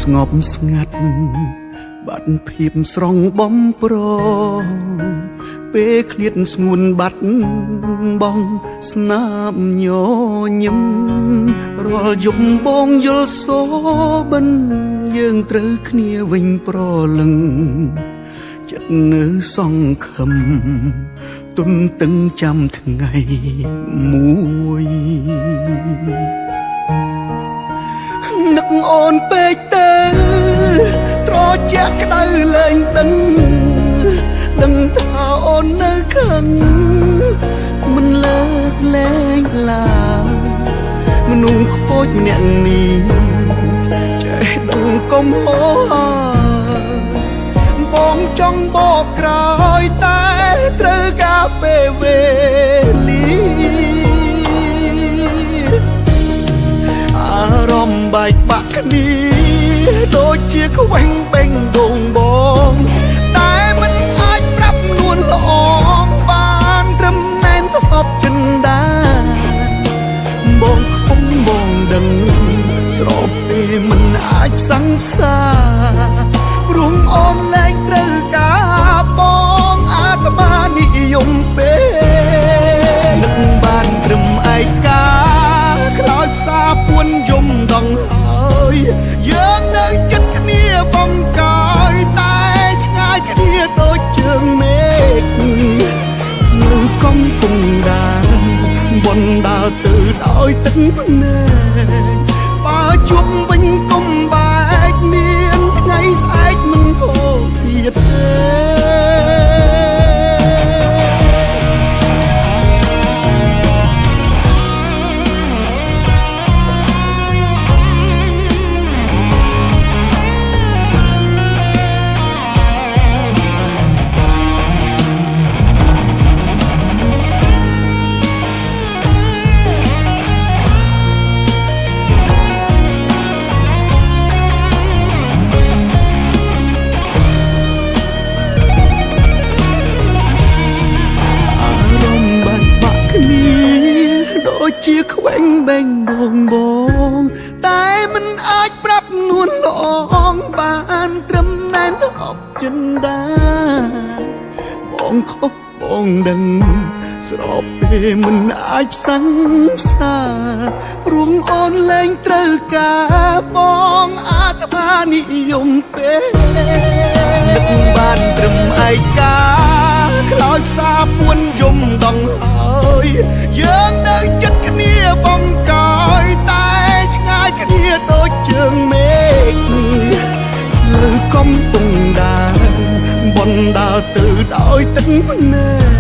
ស្ងប់ស្ងាត់បាត់ភាពស្រងបំប្រងពេលឃ្លាតស្ងួនបាត់បងស្នាមញញឹមរាល់យប់បងយល់សូបិនយើងត្រូវគ្នាវិញប្រលឹងចិត្តនៅសង្ឃឹមទុនតឹងចាំថ្ងៃមួយនឹកអូនពេកទៅត្រជាក់ក្តៅលែងដឹងថាអូននៅខឹងមិនលើកលែងឡើយមនុស្សខូចម្នាក់នេះចេះដឹងកុំហោបងចង់បកក្រោយតែត្រូវការពេលវេលាអារម្មណ៍បែកបាក់គ្នាដូចជាខ្វែងបេងដូងបងតែមិនអាចប្រាប់នួនល្អងបានត្រឹមណែនទប់ចិនដាបងខំបងដឹងស្របពេលមិនអាចផ្សឹងផ្សាព្រោះអូនលែងត្រូវការបងអាត្មានិយមពេកនឹកបានត្រឹមឯកាខ្លោចផ្សាពួនយំដងហើយយើងនៅចិត្តគ្នាបងកាយតែឆ្ងាយគ្នាដូចជើងមេឃនៅកំពុងដើរបណ្ដាលទៅដោយទឹកភ្នែកបើជួបវិញកុំបែកមានថ្ងៃស្អែកមិនខូចទៀតទេជាខ្វែងបេងដូងបងតែមិនអាចប្រាប់នួនល្អងបានត្រឹមណែនទប់ចិនដាបងខុសបងដឹងស្របពេលមិនអាចផ្សឹងផ្សាព្រោះអូនលែងត្រូវការបងអាត្មានិយមពេកនឹកបានត្រឹមឯកាខ្លោចផ្សាពួនយំដងហើយយើងនៅចិត្តគ្នាបងកាយតែឆ្ងាយគ្នាដូចជើងមេឃនៅកំពុងដើរបណ្ដាលទៅដោយទឹកភ្នែក